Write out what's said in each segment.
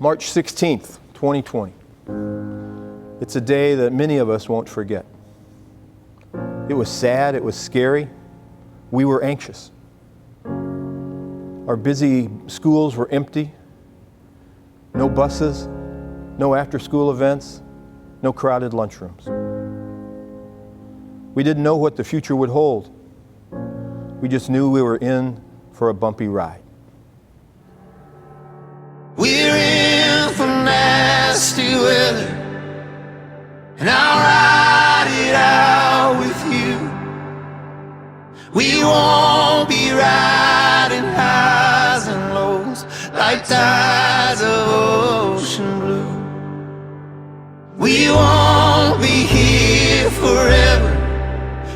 March 16th, 2020. It's a day that many of us won't forget. It was sad, it was scary. We were anxious. Our busy schools were empty. No buses, no after-school events, no crowded lunchrooms. We didn't know what the future would hold. We just knew we were in for a bumpy ride. We're in for nasty weather, and I'll ride it out with you. We won't be riding highs and lows like tides of ocean blue. We won't be here forever,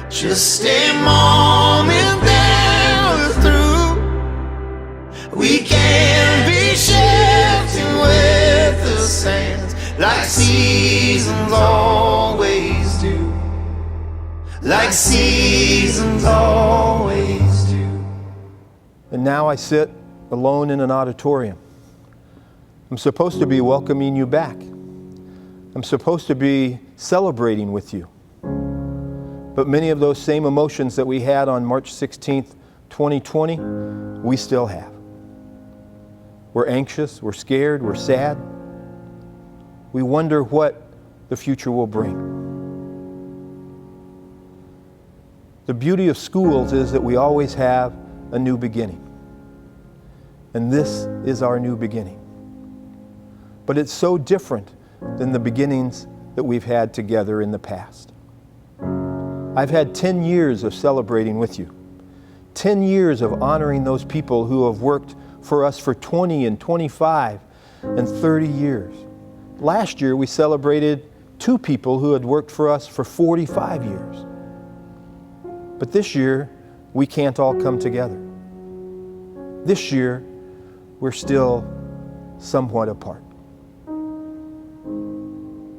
just a moment then we're through. We can be shifting with the sands like seasons always do. Like seasons always do. And now I sit alone in an auditorium. I'm supposed to be welcoming you back. I'm supposed to be celebrating with you. But many of those same emotions that we had on March 16th, 2020, we still have. We're anxious, we're scared, we're sad. We wonder what the future will bring. The beauty of schools is that we always have a new beginning. And this is our new beginning. But it's so different than the beginnings that we've had together in the past. I've had 10 years of celebrating with you. 10 years of honoring those people who have worked for us for 20 and 25 and 30 years. Last year we celebrated 2 people who had worked for us for 45 years. But this year we can't all come together. This year we're still somewhat apart.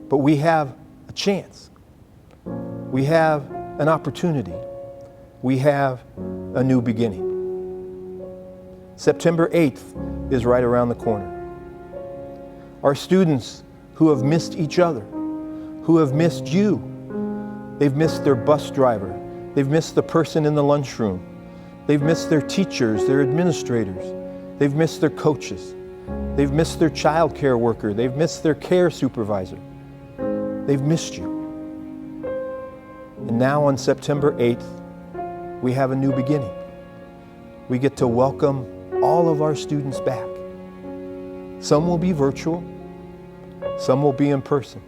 But we have a chance. We have an opportunity. We have a new beginning. September 8th is right around the corner. Our students who have missed each other, who have missed you, they've missed their bus driver, they've missed the person in the lunchroom, they've missed their teachers, their administrators, they've missed their coaches, they've missed their child care worker, they've missed their care supervisor. They've missed you. And now on September 8th, we have a new beginning. We get to welcome all of our students back. Some will be virtual, some will be in person.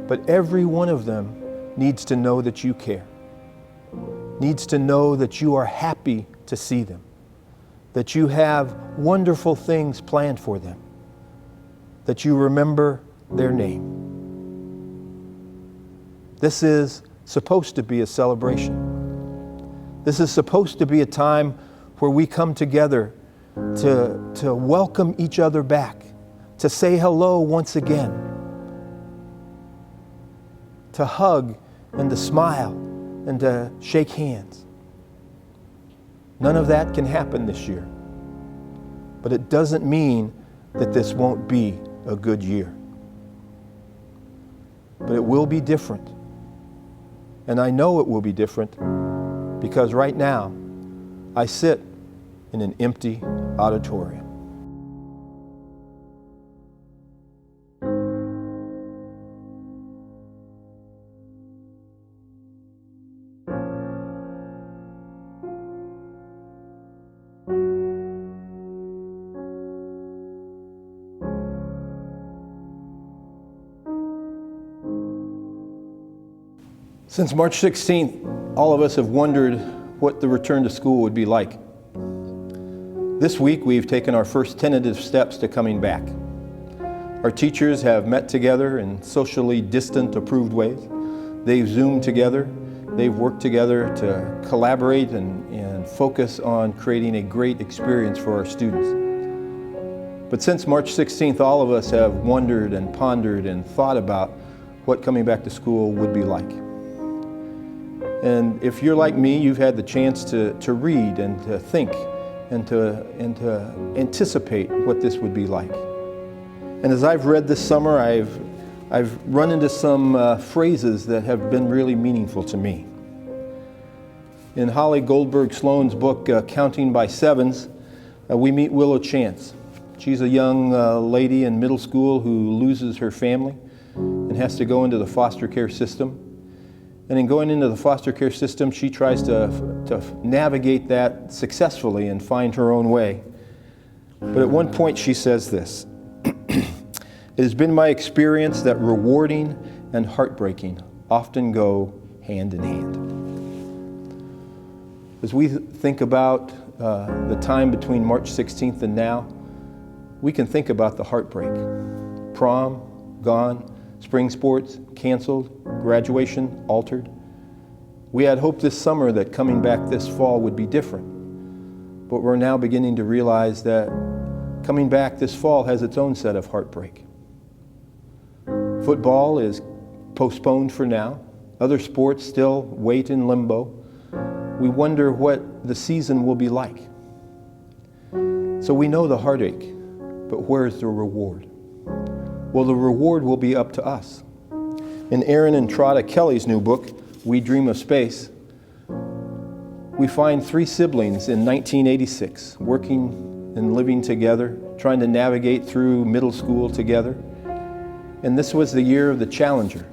But every one of them needs to know that you care, needs to know that you are happy to see them, that you have wonderful things planned for them, that you remember their name. This is supposed to be a celebration. This is supposed to be a time where we come together to welcome each other back, to say hello once again, to hug and to smile and to shake hands. None of that can happen this year. But it doesn't mean that this won't be a good year. But it will be different. And I know it will be different because right now I sit in an empty auditorium. Since March 16th, all of us have wondered what the return to school would be like. This week, we've taken our first tentative steps to coming back. Our teachers have met together in socially distant, approved ways. They've Zoomed together. They've worked together to collaborate and focus on creating a great experience for our students. But since March 16th, all of us have wondered and pondered and thought about what coming back to school would be like. And if you're like me, you've had the chance to read and to think and to anticipate what this would be like. And as I've read this summer, I've run into some phrases that have been really meaningful to me. In Holly Goldberg Sloan's book, Counting by Sevens, we meet Willow Chance. She's a young lady in middle school who loses her family and has to go into the foster care system. And in going into the foster care system, she tries to navigate that successfully and find her own way. But at one point she says this, "It has been my experience that rewarding and heartbreaking often go hand in hand." As we think about the time between March 16th and now, we can think about the heartbreak. Prom, gone, spring sports, canceled, graduation, altered. We had hoped this summer that coming back this fall would be different. But we're now beginning to realize that coming back this fall has its own set of heartbreak. Football is postponed for now. Other sports still wait in limbo. We wonder what the season will be like. So we know the heartache, but where's the reward? Well, the reward will be up to us. In Aaron and Trotta Kelly's new book, We Dream of Space, we find three siblings in 1986 working and living together, trying to navigate through middle school together. And this was the year of the challenger,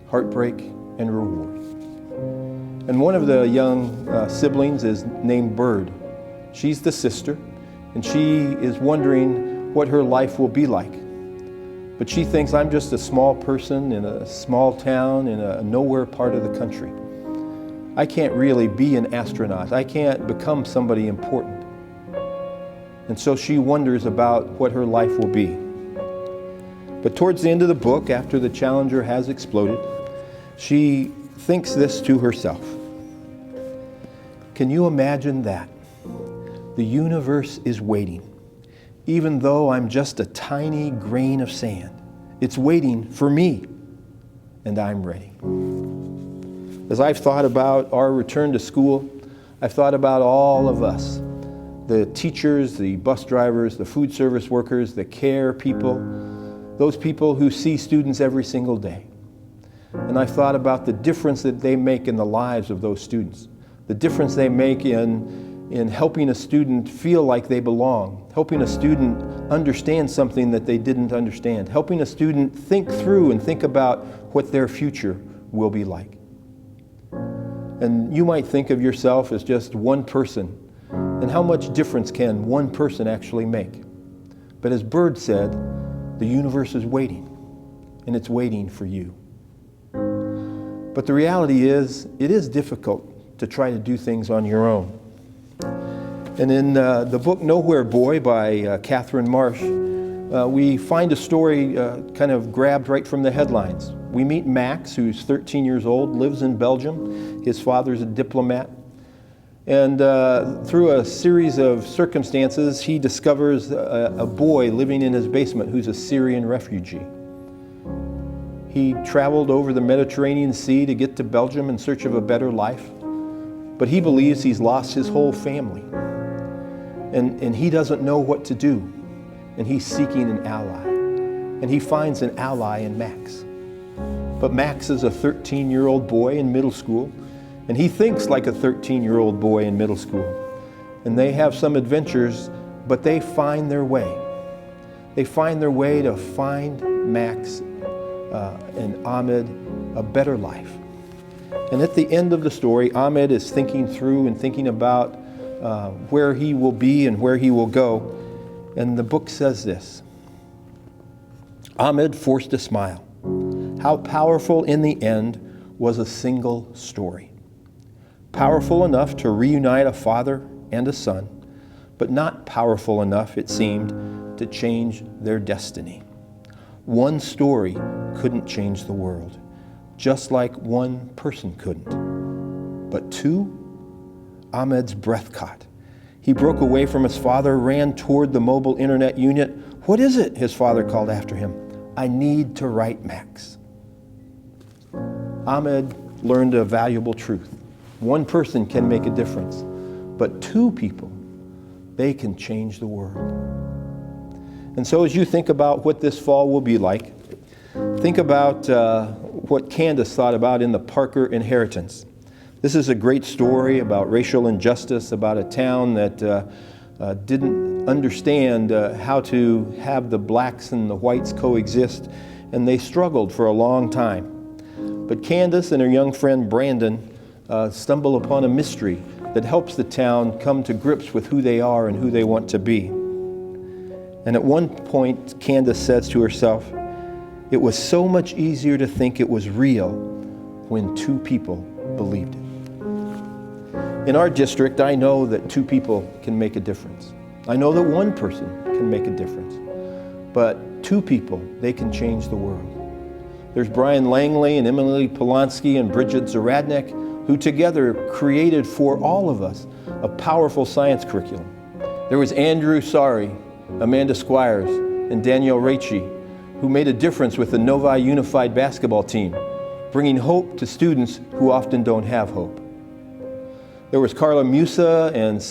heartbreak and reward. And one of the young siblings is named Bird. She's the sister, and she is wondering what her life will be like. But she thinks, I'm just a small person in a small town in a nowhere part of the country. I can't really be an astronaut. I can't become somebody important. And so she wonders about what her life will be. But towards the end of the book, after the challenger has exploded, she thinks this to herself. Can you imagine that? The universe is waiting. Even though I'm just a tiny grain of sand, it's waiting for me, and I'm ready. As I've thought about our return to school, I've thought about all of us, the teachers, the bus drivers, the food service workers, the care people, those people who see students every single day. And I've thought about the difference that they make in the lives of those students, the difference they make in helping a student feel like they belong, helping a student understand something that they didn't understand, helping a student think through and think about what their future will be like. And you might think of yourself as just one person, and how much difference can one person actually make? But as Bird said, the universe is waiting, and it's waiting for you. But the reality is, it is difficult to try to do things on your own. And in the book Nowhere Boy by Catherine Marsh, we find a story kind of grabbed right from the headlines. We meet Max, who's 13 years old, lives in Belgium. His father's a diplomat. And through a series of circumstances, he discovers a boy living in his basement who's a Syrian refugee. He traveled over the Mediterranean Sea to get to Belgium in search of a better life, but he believes he's lost his whole family. And he doesn't know what to do, and he's seeking an ally. And he finds an ally in Max. But Max is a 13-year-old boy in middle school, and he thinks like a 13-year-old boy in middle school. And they have some adventures, but they find their way. They find their way to find Max and Ahmed a better life. And at the end of the story, Ahmed is thinking through and thinking about where he will be and where he will go. And the book says this: Ahmed forced a smile. How powerful in the end was a single story. Powerful enough to reunite a father and a son, but not powerful enough, it seemed, to change their destiny. One story couldn't change the world, just like one person couldn't. But two? Ahmed's breath caught. He broke away from his father, ran toward the mobile internet unit. What is it? His father called after him. I need to write Max. Ahmed learned a valuable truth. One person can make a difference, but two people, they can change the world. And so as you think about what this fall will be like, think about what Candace thought about in the Parker Inheritance. This is a great story about racial injustice, about a town that didn't understand how to have the blacks and the whites coexist, and they struggled for a long time. But Candace and her young friend Brandon stumble upon a mystery that helps the town come to grips with who they are and who they want to be. And at one point, Candace says to herself, "It was so much easier to think it was real when two people believed it." In our district, I know that two people can make a difference. I know that one person can make a difference. But two people, they can change the world. There's Brian Langley and Emily Polanski and Bridget Zaradnik, who together created for all of us a powerful science curriculum. There was Andrew Sari, Amanda Squires, and Danielle Raichi, who made a difference with the Novi Unified Basketball team, bringing hope to students who often don't have hope. There was Carla Musa and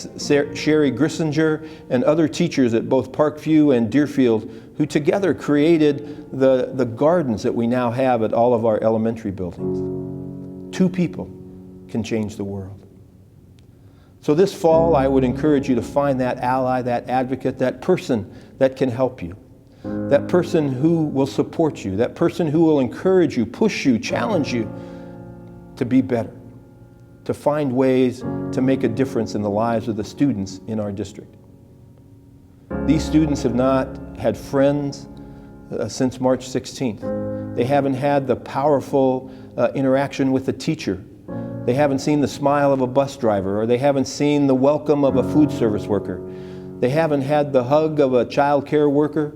Sherry Grissinger and other teachers at both Parkview and Deerfield who together created the gardens that we now have at all of our elementary buildings. Two people can change the world. So this fall, I would encourage you to find that ally, that advocate, that person that can help you, that person who will support you, that person who will encourage you, push you, challenge you to be better, to find ways to make a difference in the lives of the students in our district. These students have not had friends since March 16th. They haven't had the powerful interaction with the teacher. They haven't seen the smile of a bus driver, or they haven't seen the welcome of a food service worker. They haven't had the hug of a child care worker.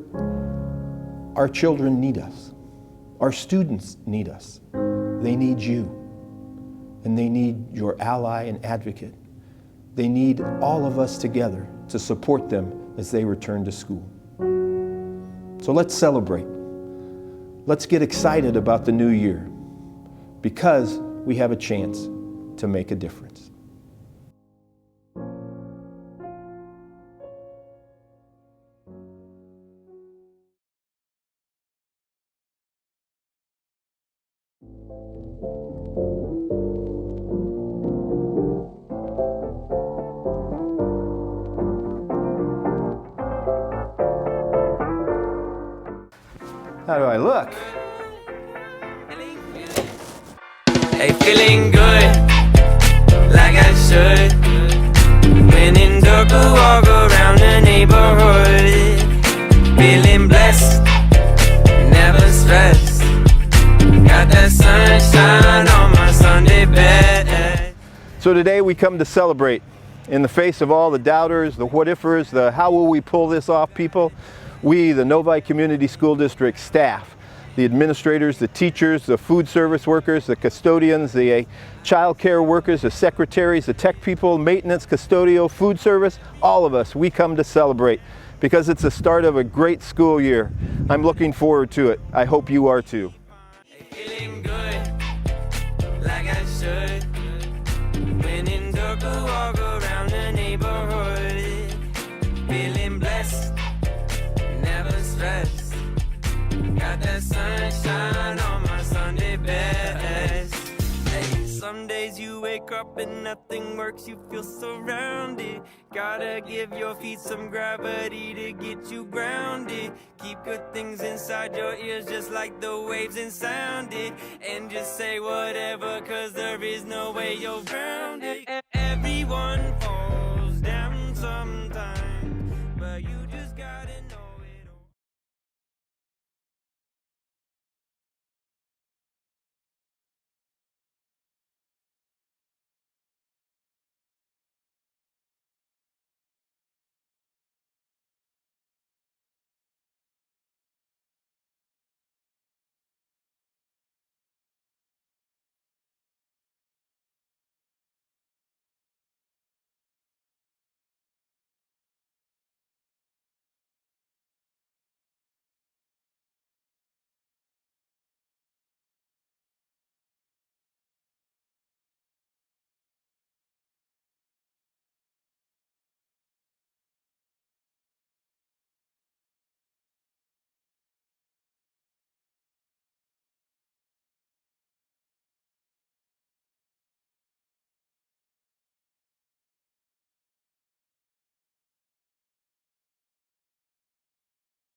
Our children need us. Our students need us. They need you. And they need your ally and advocate. They need all of us together to support them as they return to school. So let's celebrate. Let's get excited about the new year because we have a chance to make a difference. How do I look? Hey, feeling good, like I should. When in dark, I walk around the neighborhood. Feeling blessed, never stressed. Got that sunshine on my Sunday bed. So today we come to celebrate in the face of all the doubters, the what-ifers, the how will we pull this off people. We, the Novi Community School District staff, the administrators, the teachers, the food service workers, the custodians, the child care workers, the secretaries, the tech people, maintenance, custodial, food service, all of us, we come to celebrate because it's the start of a great school year. I'm looking forward to it. I hope you are too. Feeling good, like I should. When in dark, I walk around the neighborhood. Feeling blessed, never stressed. Got that sunshine on my Sunday best. Hey, some days you wake up and nothing works, you feel surrounded. Gotta give your feet some gravity to get you grounded. Keep good things inside your ears just like the waves and sound it. And just say whatever, cause there is no way you're grounded. Everyone